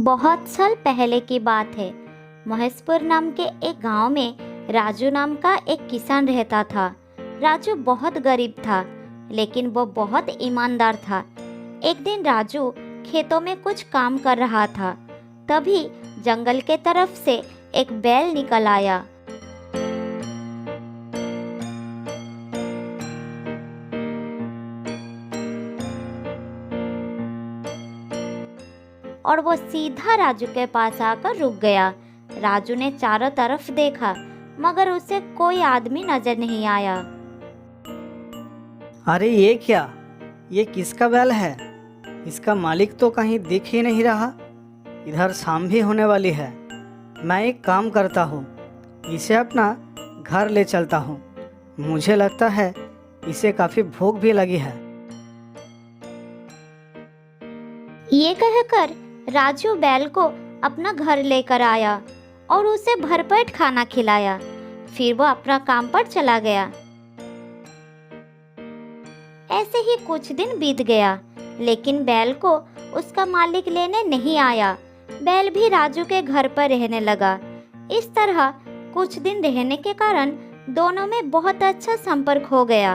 बहुत साल पहले की बात है। महेशपुर नाम के एक गांव में राजू नाम का एक किसान रहता था। राजू बहुत गरीब था, लेकिन वो बहुत ईमानदार था। एक दिन राजू खेतों में कुछ काम कर रहा था, तभी जंगल के तरफ से एक बैल निकल आया। और वो सीधा राजू के पास आकर रुक गया। राजू ने चारों तरफ देखा, मगर उसे कोई आदमी नजर नहीं आया। अरे ये क्या? ये किसका बैल है? इसका मालिक तो कहीं दिख ही नहीं रहा। इधर शाम भी होने वाली है। मैं एक काम करता हूँ, इसे अपना घर ले चलता हूँ। मुझे लगता है इसे काफ़ी भूख भी लगी है। ये कहकर राजू बैल को अपना घर लेकर आया और उसे भरपेट खाना खिलाया। फिर वो अपना काम पर चला गया। ऐसे ही कुछ दिन बीत गया, लेकिन बैल को उसका मालिक लेने नहीं आया। बैल भी राजू के घर पर रहने लगा। इस तरह कुछ दिन रहने के कारण दोनों में बहुत अच्छा संपर्क हो गया।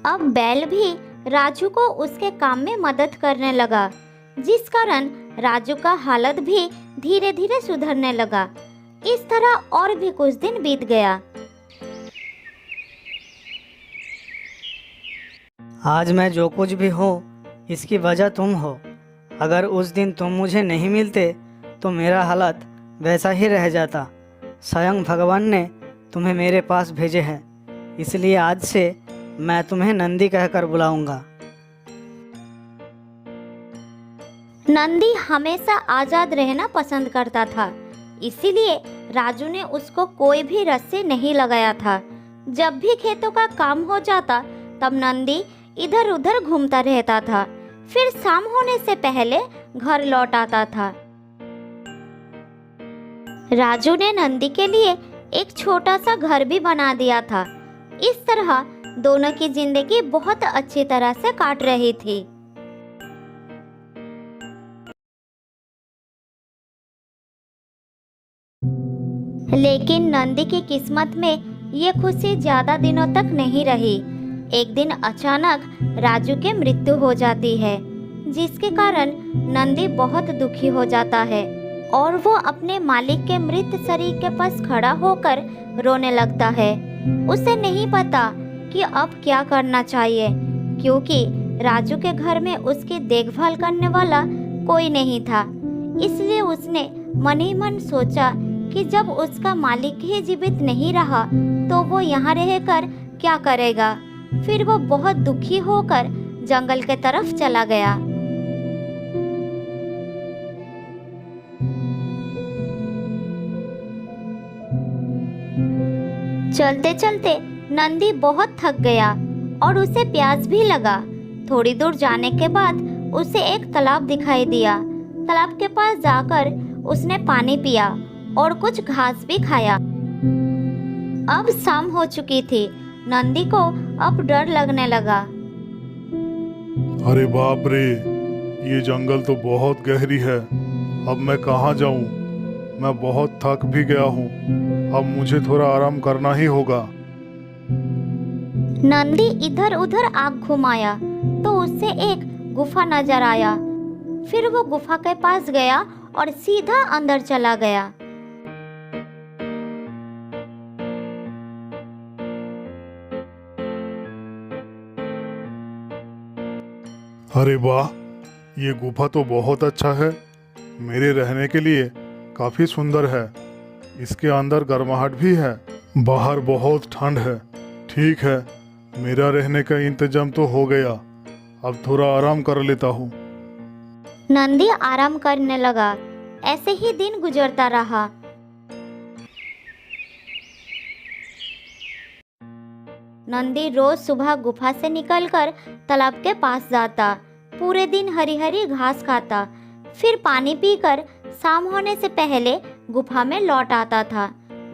अब बैल भी राजू को उसके काम में मदद करने लगा, जिस कारण राजू का हालत भी धीरे धीरे सुधरने लगा। इस तरह और भी कुछ दिन बीत गया। आज मैं जो कुछ भी हूँ, इसकी वजह तुम हो। अगर उस दिन तुम मुझे नहीं मिलते तो मेरा हालत वैसा ही रह जाता। स्वयं भगवान ने तुम्हें मेरे पास भेजे हैं, इसलिए आज से मैं तुम्हें नंदी कहकर बुलाऊंगा। नंदी हमेशा आजाद रहना पसंद करता था, इसीलिए राजू ने उसको कोई भी रस्सी नहीं लगाया था। जब भी खेतों का काम हो जाता, तब नंदी इधर उधर घूमता रहता था। फिर शाम होने से पहले घर लौट आता था। राजू ने नंदी के लिए एक छोटा सा घर भी बना दिया था। इस तरह दोनों की जिंदगी बहुत अच्छी तरह से काट रही थी। लेकिन नंदी की किस्मत में ये खुशी ज्यादा दिनों तक नहीं रही। एक दिन अचानक राजू की मृत्यु हो जाती है, जिसके कारण नंदी बहुत दुखी हो जाता है और वो अपने मालिक के मृत शरीर के पास खड़ा होकर रोने लगता है। उसे नहीं पता कि अब क्या करना चाहिए, क्योंकि राजू के घर में उसकी देखभाल करने वाला कोई नहीं था। इसलिए उसने मन ही मन सोचा कि जब उसका मालिक ही जीवित नहीं रहा तो वो यहाँ रहकर क्या करेगा। फिर वो बहुत दुखी होकर जंगल के तरफ चला गया। चलते चलते नंदी बहुत थक गया और उसे प्यास भी लगा। थोड़ी दूर जाने के बाद उसे एक तालाब दिखाई दिया। तालाब के पास जाकर उसने पानी पिया और कुछ घास भी खाया। अब शाम हो चुकी थी। नंदी को अब डर लगने लगा। अरे बाप रे, ये जंगल तो बहुत गहरी है। अब मैं कहाँ जाऊँ? मैं बहुत थक भी गया हूँ। अब मुझे थोड़ा आराम करना ही होगा। नंदी इधर उधर आँख घुमाया तो उसे एक गुफा नजर आया। फिर वो गुफा के पास गया और सीधा अंदर चला गया। अरे वाह, ये गुफा तो बहुत अच्छा है। मेरे रहने के लिए काफी सुंदर है। इसके अंदर गर्माहट भी है। बाहर बहुत ठंड है। ठीक है, मेरा रहने का इंतजाम तो हो गया। अब थोड़ा आराम कर लेता हूँ। नंदी आराम करने लगा। ऐसे ही दिन गुजरता रहा। नंदी रोज सुबह गुफा से निकलकर तालाब के पास जाता। पूरे दिन हरी हरी घास खाता। फिर पानी पीकर शाम होने से पहले गुफा में लौट आता था,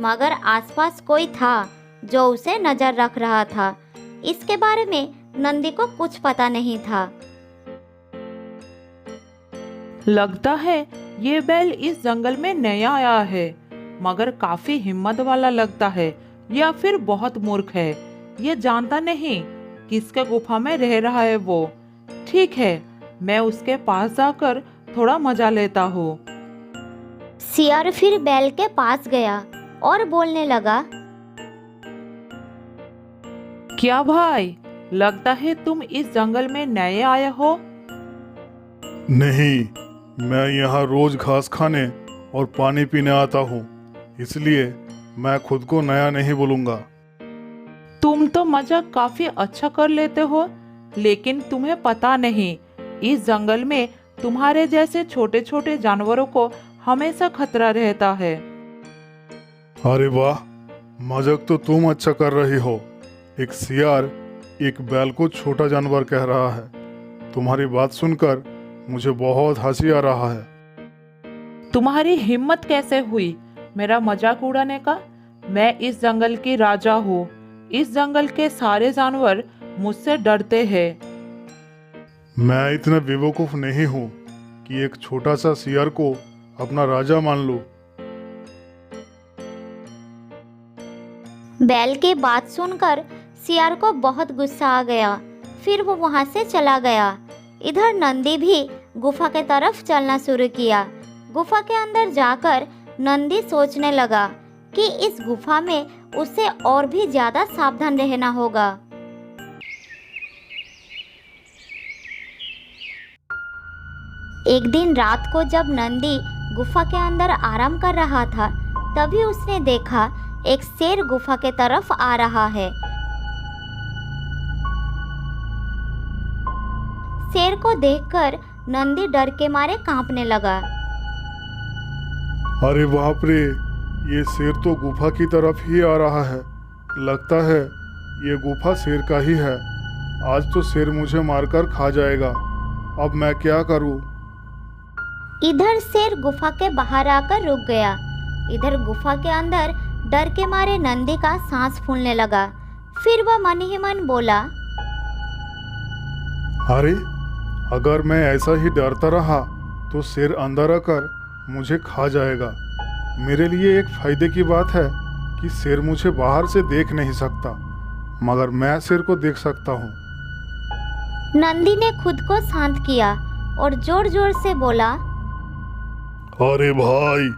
मगर आसपास कोई था जो उसे नजर रख रहा था। इसके बारे में नंदी को कुछ पता नहीं था। लगता है ये बैल इस जंगल में नया आया है, मगर काफी हिम्मत वाला लगता है या फिर बहुत मूर्ख है। ये जानता नहीं किसके गुफा में रह रहा है वो। ठीक है, मैं उसके पास जाकर थोड़ा मजा लेता हूँ। सियार फिर बैल के पास गया और बोलने लगा, क्या भाई, लगता है तुम इस जंगल में नए आए हो? नहीं, मैं यहाँ रोज घास खाने और पानी पीने आता हूँ, इसलिए मैं खुद को नया नहीं बोलूँगा। तुम तो मजाक काफी अच्छा कर लेते हो, लेकिन तुम्हें पता नहीं इस जंगल में तुम्हारे जैसे छोटे छोटे जानवरों को हमेशा खतरा रहता है। अरे वाह, मजाक तो तुम अच्छा कर रही हो। एक सियार एक बैल को छोटा जानवर कह रहा है। तुम्हारी बात सुनकर मुझे बहुत हंसी आ रहा है। तुम्हारी हिम्मत कैसे हुई मेरा मजाक उड़ाने का? मैं इस जंगल की राजा हूँ। इस जंगल के सारे जानवर मुझसे डरते हैं। मैं इतना बेवकूफ नहीं हूँ कि एक छोटा सा सियार को अपना राजा मान लूं। बैल की बात सुनकर सियार को बहुत गुस्सा आ गया। फिर वो वहां से चला गया। इधर नंदी भी गुफा के तरफ चलना शुरू किया। गुफा के अंदर जाकर नंदी सोचने लगा कि इस गुफा में उसे और भी ज्यादा सावधान रहना होगा। एक दिन रात को जब नंदी गुफा के अंदर आराम कर रहा था, तभी उसने देखा एक शेर गुफा के तरफ आ रहा है। शेर को देखकर नंदी डर के मारे कांपने लगा। अरे बाप रे, ये शेर तो गुफा की तरफ ही आ रहा है। लगता है ये गुफा शेर का ही है। आज तो शेर मुझे मारकर खा जाएगा। अब मैं क्या करूं? इधर शेर गुफा के बाहर आकर रुक गया। इधर गुफा के अंदर डर के मारे नंदी का सांस फूलने लगा। फिर वह मन ही मन बोला, अरे, अगर मैं ऐसा ही डरता रहा तो शेर अंदर आकर मुझे खा जाएगा। मेरे लिए एक फायदे की बात है कि शेर मुझे बाहर से देख नहीं सकता, मगर मैं शेर को देख सकता हूँ। नंदी ने खुद को शांत किया और जोर जोर से बोला, अरे भाई,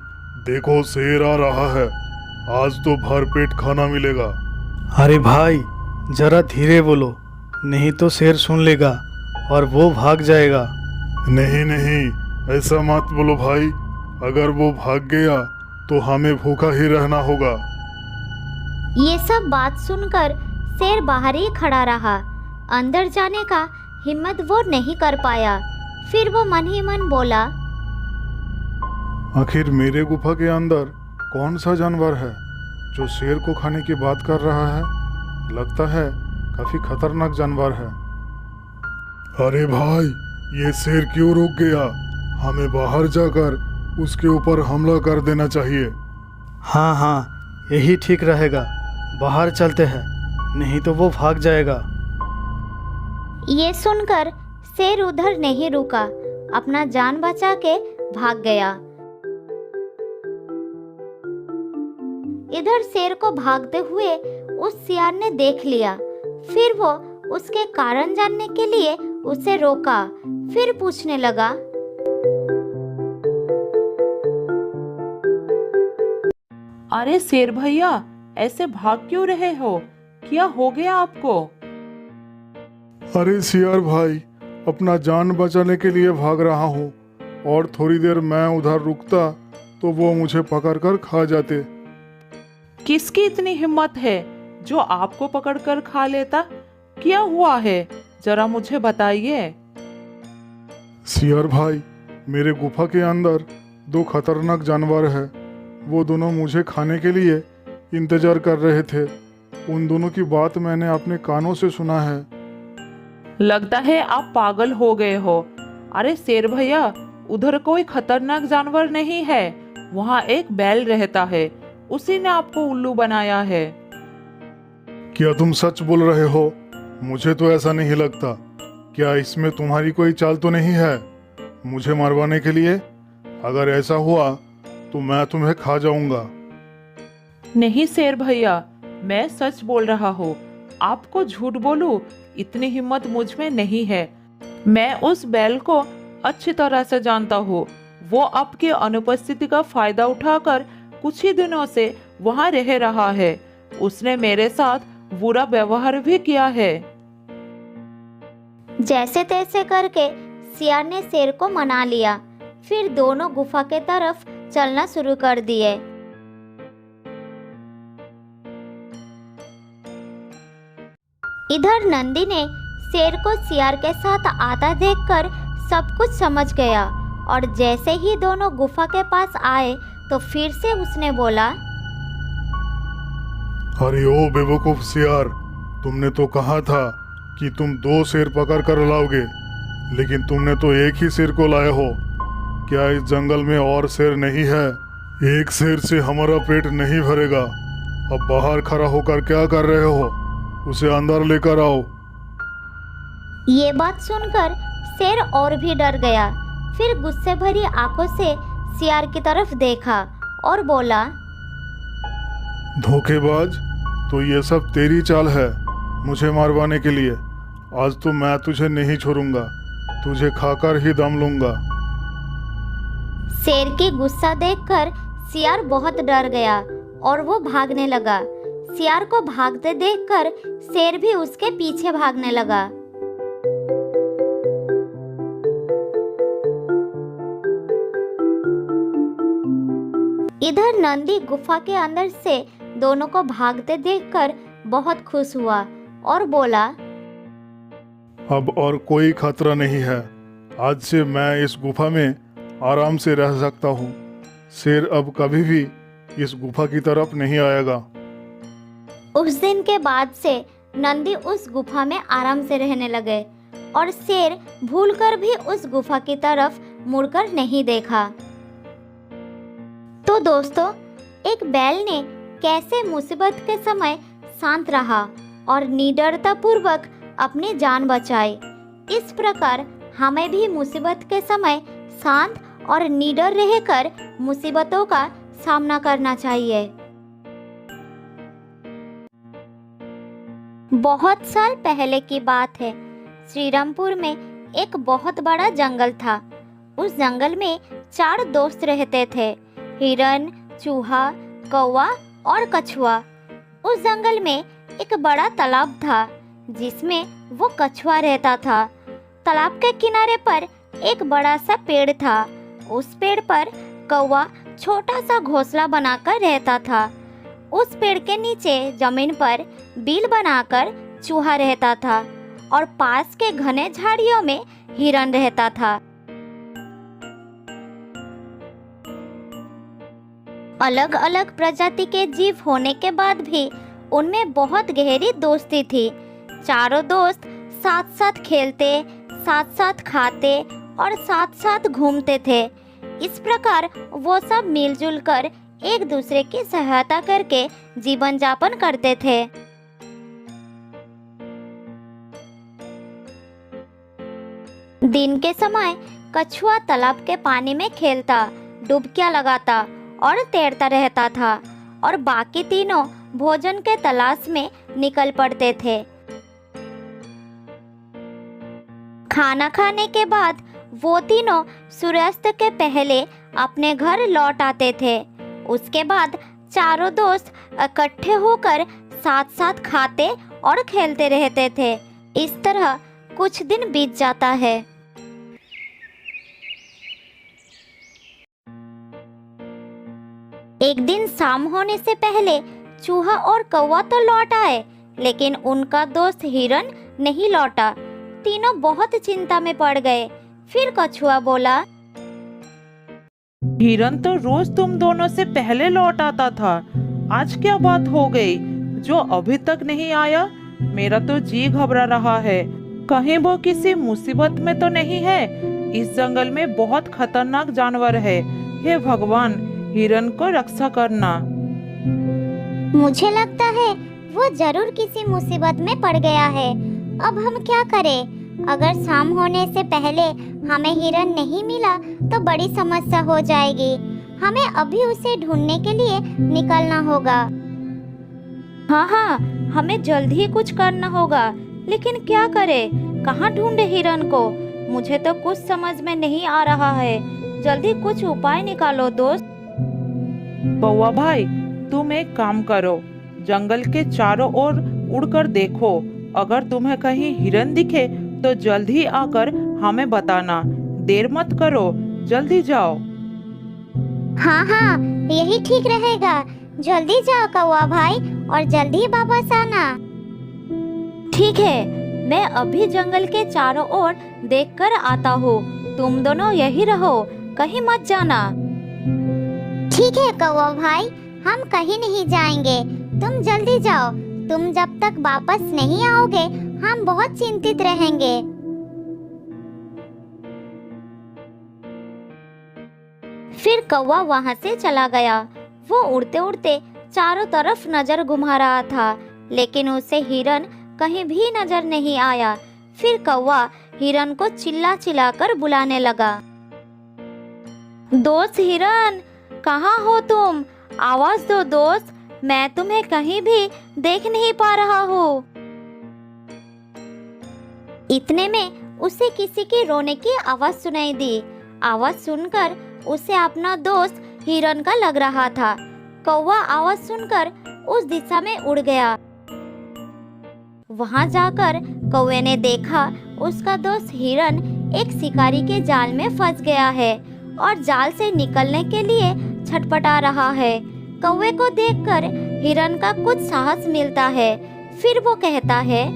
देखो शेर आ रहा है। आज तो भरपेट खाना मिलेगा। अरे भाई, जरा धीरे बोलो, नहीं तो शेर सुन लेगा और वो भाग जाएगा। नहीं नहीं, ऐसा मत बोलो भाई। अगर वो भाग गया तो हमें भूखा ही रहना होगा। ये सब बात सुनकर शेर बाहर ही खड़ा रहा। अंदर जाने का हिम्मत वो नहीं कर पाया। फिर वो मन ही मन बोला, आखिर मेरे गुफा के अंदर कौन सा जानवर है जो शेर को खाने की बात कर रहा है? लगता है काफी खतरनाक जानवर है। अरे भाई, ये शेर क्यों रुक गया? हमें बाहर जाकर उसके ऊपर हमला कर देना चाहिए। हाँ हाँ, यही ठीक रहेगा। बाहर चलते हैं, नहीं तो वो भाग जाएगा। ये सुनकर शेर उधर नहीं रुका, अपना जान बचा के भाग गया। इधर शेर को भागते हुए उस सियार ने देख लिया। फिर वो उसके कारण जानने के लिए उसे रोका। फिर पूछने लगा, अरे शेर भैया, ऐसे भाग क्यों रहे हो? क्या हो गया आपको? अरे सियार भाई, अपना जान बचाने के लिए भाग रहा हूँ, और थोड़ी देर मैं उधर रुकता तो वो मुझे पकड़कर खा जाते। किसकी इतनी हिम्मत है जो आपको पकड़कर खा लेता? क्या हुआ है, जरा मुझे बताइए। सियार भाई, मेरे गुफा के अंदर दो खतरनाक जानवर हैं। वो दोनों मुझे खाने के लिए इंतजार कर रहे थे। उन दोनों की बात मैंने अपने कानों से सुना है। लगता है आप पागल हो गए हो। अरे शेर भैया, उधर कोई खतरनाक जानवर नहीं है, वहाँ एक बैल रहता है। उसी ने आपको उल्लू बनाया है। क्या तुम सच बोल रहे हो? मुझे तो ऐसा नहीं लगता। क्या इसमें तुम्हारी कोई चाल तो नहीं है? मुझे मरवाने के लिए? अगर ऐसा हुआ तो मैं तुम्हें खा जाऊंगा। नहीं शेर भैया, मैं सच बोल रहा हूँ। आपको झूठ बोलूं, इतनी हिम्मत मुझ में नहीं है। मैं उस बैल को अच्छी तरह से जानता हूँ। वो आपकी अनुपस्थिति का फायदा उठाकर कुछ ही दिनों से वहाँ रह रहा है। उसने मेरे साथ बुरा व्यवहार भी किया है। जैसे तैसे करके सियार ने शेर को मना लिया। फिर दोनों गुफा के तरफ चलना शुरू कर दिए। इधर नंदी ने शेर को सियार के साथ आता देखकर सब कुछ समझ गया और जैसे ही दोनों गुफा के पास आए तो फिर से उसने बोला, अरे ओ बेवकूफ सियार, तुमने तो कहा था कि तुम 2 शेर पकड़ कर लाओगे, लेकिन तुमने तो एक ही शेर को लाए हो। क्या इस जंगल में और शेर नहीं है? एक शेर से हमारा पेट नहीं भरेगा। अब बाहर खड़ा होकर क्या कर रहे हो? उसे अंदर लेकर आओ। ये बात सुनकर शेर और भी डर गया। फिर गुस्से भरी आंखों से सियार की तरफ देखा और बोला, धोखेबाज, तो ये सब तेरी चाल है मुझे मारवाने के लिए। आज तो मैं तुझे नहीं छोड़ूंगा, तुझे खाकर ही दम लूंगा। शेर की गुस्सा देखकर सियार बहुत डर गया और वो भागने लगा। सियार को भागते देखकर शेर भी उसके पीछे भागने लगा। इधर नंदी गुफा के अंदर से दोनों को भागते देखकर बहुत खुश हुआ और बोला, अब और कोई खतरा नहीं है। आज से मैं इस गुफा में आराम से रह सकता हूँ। शेर अब कभी भी इस गुफा की तरफ नहीं आएगा। उस दिन के बाद से नंदी उस गुफा में आराम से रहने लगे और शेर भूलकर भी उस गुफा की तरफ मुड़कर नहीं देखा। तो दोस्तों, एक बैल ने कैसे मुसीबत के समय शांत रहा और निडरता पूर्वक अपनी जान बचाई, इस प्रकार हमें भी मुसीबत के समय शांत और निडर रहकर मुसीबतों का सामना करना चाहिए। बहुत साल पहले की बात है। श्रीरामपुर में एक बहुत बड़ा जंगल था। उस जंगल में 4 दोस्त रहते थे, हिरन, चूहा, कौवा और कछुआ। उस जंगल में एक बड़ा तालाब था जिसमें वो कछुआ रहता था। तालाब के किनारे पर एक बड़ा सा पेड़ था। उस पेड़ पर कौवा छोटा सा घोंसला बनाकर रहता था। उस पेड़ के नीचे जमीन पर बिल बनाकर चूहा रहता था और पास के घने झाड़ियों में हिरन रहता था। अलग अलग प्रजाति के जीव होने के बाद भी उनमें बहुत गहरी दोस्ती थी। चारों दोस्त साथ साथ खेलते, साथ साथ खाते और साथ साथ घूमते थे। इस प्रकार वो सब मिलजुल कर एक दूसरे की सहायता करके जीवन यापन करते थे। दिन के समय कछुआ तालाब के पानी में खेलता, डुबकियां लगाता और तैरता रहता था और बाकी तीनों भोजन के तलाश में निकल पड़ते थे। खाना खाने के बाद वो तीनों सूर्यास्त के पहले अपने घर लौट आते थे। उसके बाद चारों दोस्त इकट्ठे होकर साथ साथ खाते और खेलते रहते थे। इस तरह कुछ दिन बीत जाता है। एक दिन शाम होने से पहले चूहा और कौवा तो लौट आए, लेकिन उनका दोस्त हिरन नहीं लौटा। तीनों बहुत चिंता में पड़ गए। फिर कछुआ बोला, हिरन तो रोज तुम दोनों से पहले लौट आता था, आज क्या बात हो गई जो अभी तक नहीं आया? मेरा तो जी घबरा रहा है, कहीं वो किसी मुसीबत में तो नहीं है? इस जंगल में बहुत खतरनाक जानवर है। हे भगवान, हिरन को रक्षा करना। मुझे लगता है वो जरूर किसी मुसीबत में पड़ गया है। अब हम क्या करें? अगर शाम होने से पहले हमें हिरन नहीं मिला तो बड़ी समस्या हो जाएगी। हमें अभी उसे ढूंढने के लिए निकलना होगा। हाँ हाँ, हमें जल्द ही कुछ करना होगा, लेकिन क्या करें? कहाँ ढूंढे हिरन को? मुझे तो कुछ समझ में नहीं आ रहा है। जल्दी कुछ उपाय निकालो दोस्त। कौवा भाई, तुम एक काम करो, जंगल के चारों ओर उड़कर देखो। अगर तुम्हें कहीं हिरन दिखे तो जल्द ही आकर हमें बताना। देर मत करो, जल्दी जाओ। हाँ हाँ, यही ठीक रहेगा। जल्दी जाओ कौवा भाई और जल्दी वापस आना। ठीक है, मैं अभी जंगल के चारों ओर देखकर आता हूँ। तुम दोनों यही रहो, कहीं मत जाना। ठीक है कौवा भाई, हम कहीं नहीं जाएंगे। तुम जल्दी जाओ। तुम जब तक वापस नहीं आओगे हम बहुत चिंतित रहेंगे। फिर कौवा वहां से चला गया। वो उड़ते उड़ते चारों तरफ नजर घुमा रहा था, लेकिन उसे हिरन कहीं भी नजर नहीं आया। फिर कौवा हिरन को चिल्ला चिल्ला कर बुलाने लगा। दोस्त हिरन, कहाँ हो तुम? आवाज दो दोस्त, मैं तुम्हें कहीं भी देख नहीं पा रहा हूँ। इतने में उसे किसी की रोने की आवाज सुनाई दी। आवाज सुनकर उसे अपना दोस्त हिरन का लग रहा था। कौवा आवाज सुनकर उस दिशा में उड़ गया। वहां जाकर कौवे ने देखा उसका दोस्त हिरन एक शिकारी के जाल में फंस गया है और जाल से निकलने के लिए छटपटा रहा है। कौवे को देखकर हिरन का कुछ साहस मिलता है। फिर वो कहता है,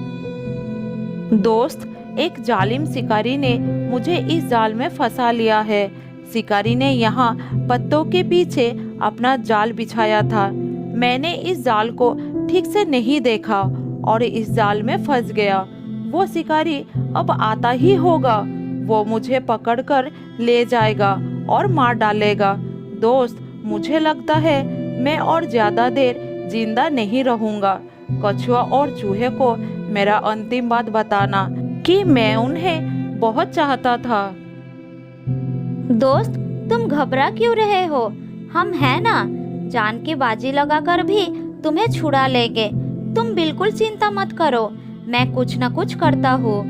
दोस्त, एक जालिम शिकारी ने मुझे इस जाल में फंसा लिया है। शिकारी ने यहाँ पत्तों के पीछे अपना जाल बिछाया था। मैंने इस जाल को ठीक से नहीं देखा और इस जाल में फंस गया। वो शिकारी अब आता ही होगा। वो मुझे पकड़कर ले जाएगा और मार डालेगा। दोस्त, मुझे लगता है मैं और ज्यादा देर जिंदा नहीं रहूंगा। कछुआ और चूहे को मेरा अंतिम बात बताना कि मैं उन्हें बहुत चाहता था। दोस्त, तुम घबरा क्यों रहे हो? हम हैं ना, जान की बाजी लगाकर भी तुम्हें छुड़ा लेंगे। तुम बिल्कुल चिंता मत करो, मैं कुछ न कुछ करता हूँ।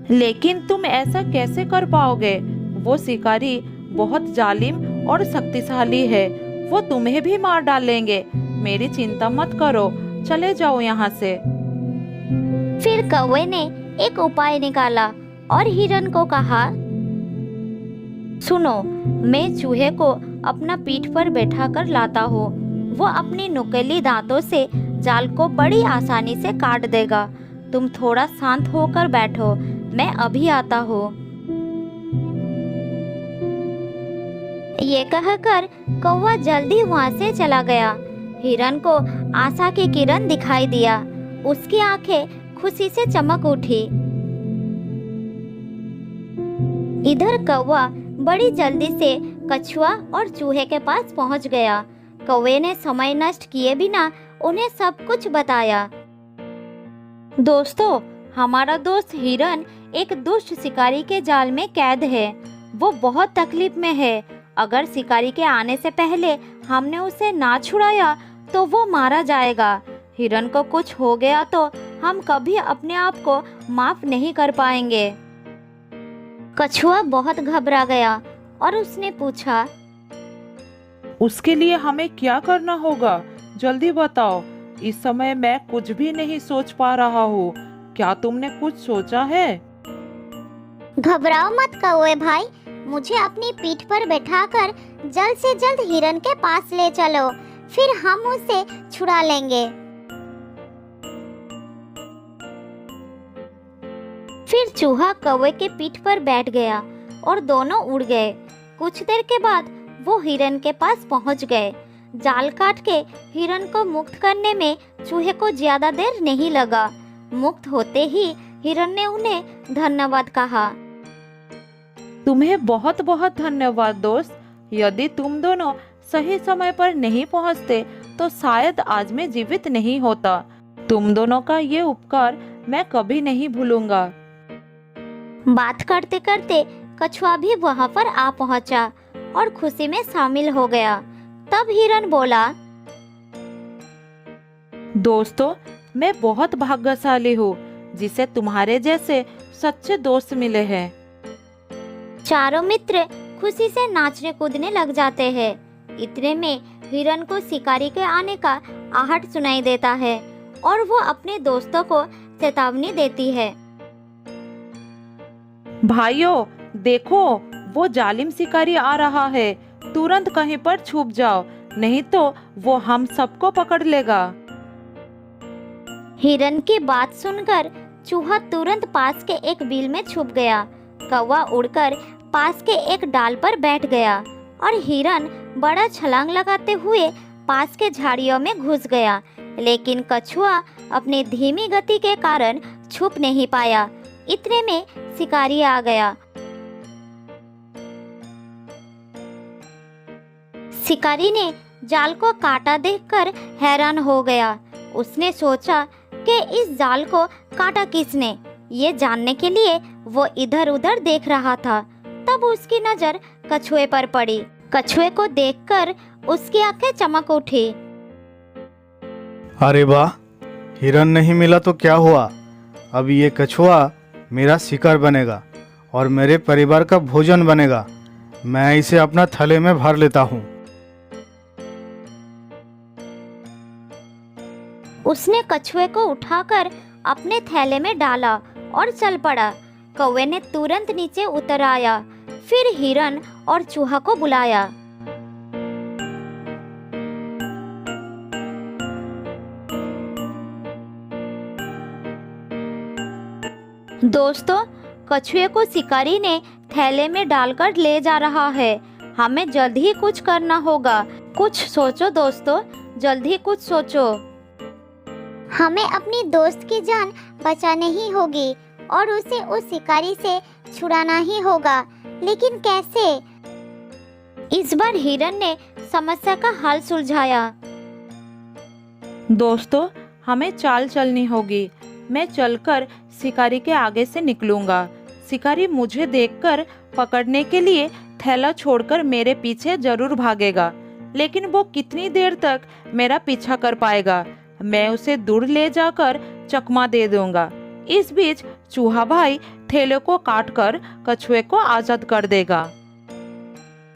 लेकिन तुम ऐसा कैसे कर पाओगे? वो शिकारी बहुत जालिम और शक्तिशाली है। वो तुम्हें भी मार डालेंगे। मेरी चिंता मत करो, चले जाओ यहाँ से। फिर कौवे ने एक उपाय निकाला और हिरन को कहा, सुनो, मैं चूहे को अपना पीठ पर बैठा कर लाता हूँ। वो अपनी नुकीली दांतों से जाल को बड़ी आसानी से काट देगा। तुम थोड़ा शांत होकर बैठो, मैं अभी आता हूँ। ये कहकर कौवा जल्दी वहाँ से चला गया। हिरन को आशा की किरण दिखाई दिया। उसकी आंखें खुशी से चमक उठी। इधर कौवा बड़ी जल्दी से कछुआ और चूहे के पास पहुंच गया। कौवे ने समय नष्ट किए बिना उन्हें सब कुछ बताया। दोस्तों, हमारा दोस्त हिरन एक दुष्ट शिकारी के जाल में कैद है। वो बहुत तकलीफ में है। अगर शिकारी के आने से पहले हमने उसे ना छुड़ाया तो वो मारा जाएगा। हिरन को कुछ हो गया तो हम कभी अपने आप को माफ नहीं कर पाएंगे। कछुआ बहुत घबरा गया और उसने पूछा, उसके लिए हमें क्या करना होगा? जल्दी बताओ। इस समय मैं कुछ भी नहीं सोच पा रहा हूँ। क्या तुमने कुछ सोचा है? घबराओ मत कौवे भाई, मुझे अपनी पीठ पर बैठाकर जल्द से जल्द हिरन के पास ले चलो, फिर हम उसे छुड़ा लेंगे। फिर चूहा कौवे के पीठ पर बैठ गया और दोनों उड़ गए। कुछ देर के बाद वो हिरन के पास पहुंच गए। जाल काट के हिरन को मुक्त करने में चूहे को ज्यादा देर नहीं लगा। मुक्त होते ही हिरन ने उन्हें धन्यवाद कहा। तुम्हें बहुत बहुत धन्यवाद दोस्त। यदि तुम दोनों सही समय पर नहीं पहुंचते तो शायद आज मैं जीवित नहीं होता। तुम दोनों का ये उपकार मैं कभी नहीं भूलूंगा। बात करते करते कछुआ भी वहां पर आ पहुंचा और खुशी में शामिल हो गया। तब हिरन बोला, दोस्तों, मैं बहुत भाग्यशाली हूँ जिसे तुम्हारे जैसे सच्चे दोस्त मिले हैं। चारों मित्र खुशी से नाचने कूदने लग जाते हैं। इतने में हिरन को शिकारी के आने का आहट सुनाई देता है और वो अपने दोस्तों को चेतावनी देती है। भाइयों, देखो, वो जालिम शिकारी आ रहा है। तुरंत कहीं पर छुप जाओ, नहीं तो वो हम सबको पकड़ लेगा। हिरन की बात सुनकर चूहा तुरंत पास के एक बिल में छुप गया। कौवा उड़कर पास के एक डाल पर बैठ गया और हिरन बड़ा छलांग लगाते हुए पास के झाड़ियों में घुस गया। लेकिन कछुआ अपनी धीमी गति के कारण छुप नहीं पाया। इतने में शिकारी आ गया। शिकारी ने जाल को काटा देखकर हैरान हो गया। उसने सोचा कि इस जाल को काटा किसने। ये जानने के लिए वो इधर उधर देख रहा था। तब उसकी नजर कछुए पर पड़ी। कछुए को देखकर उसकी आंखें चमक उठी। अरे वाह, हिरन नहीं मिला तो क्या हुआ? अब ये कछुआ मेरा शिकार बनेगा और मेरे परिवार का भोजन बनेगा। मैं इसे अपना थैले में भर लेता हूँ। उसने कछुए को उठाकर अपने थैले में डाला और चल पड़ा। कौवे ने तुरंत नीचे उतर आया। फिर हिरन और चूहा को बुलाया। दोस्तों, कछुए को शिकारी ने थैले में डालकर ले जा रहा है। हमें जल्द ही कुछ करना होगा। कुछ सोचो दोस्तों, जल्द ही कुछ सोचो। हमें अपनी दोस्त की जान बचानी ही होगी और उसे उस शिकारी से छुड़ाना ही होगा। लेकिन कैसे? इस बार हिरन ने समस्या का हल सुलझाया। दोस्तों, हमें चाल चलनी होगी। मैं चलकर शिकारी के आगे से निकलूंगा। शिकारी मुझे देखकर पकड़ने के लिए थैला छोड़कर मेरे पीछे जरूर भागेगा। लेकिन वो कितनी देर तक मेरा पीछा कर पाएगा? मैं उसे दूर ले जाकर चकमा दे दूंगा। इस बीच चूहा भाई थैले को काटकर कछुए को आजाद कर देगा।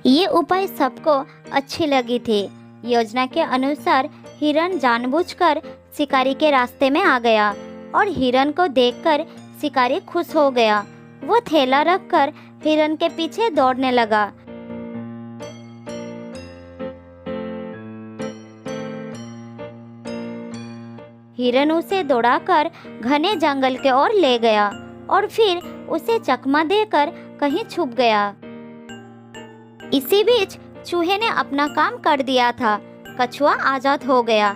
ये उपाय सबको अच्छी लगी थी। योजना के अनुसार हिरन जानबूझकर शिकारी के रास्ते में आ गया और हिरन को देखकर शिकारी खुश हो गया। वो थैला रखकर हिरन के पीछे दौड़ने लगा। हिरन उसे दौड़ाकर घने जंगल के ओर ले गया और फिर उसे चकमा देकर कहीं छुप गया। इसी बीच चूहे ने अपना काम कर दिया था। कछुआ आजाद हो गया।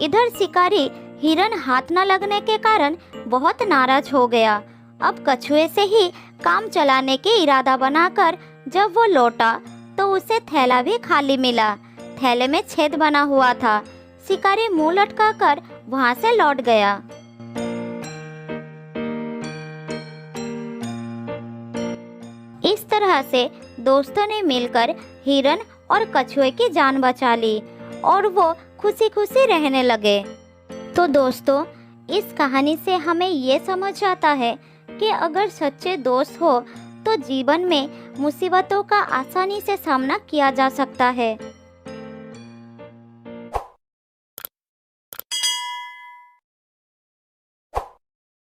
इधर शिकारी हिरन हाथ न लगने के कारण बहुत नाराज हो गया। अब कछुए से ही काम चलाने के इरादा बनाकर जब वो लौटा तो उसे थैला भी खाली मिला। थैले में छेद बना हुआ था। शिकारी मुंह लटकाकर वहां से लौट गया। इस तरह से दोस्तों ने मिलकर हिरन और कछुए की जान बचा ली और वो खुशी खुशी रहने लगे। तो दोस्तों, इस कहानी से हमें ये समझ आता है कि अगर सच्चे दोस्त हो तो जीवन में मुसीबतों का आसानी से सामना किया जा सकता है।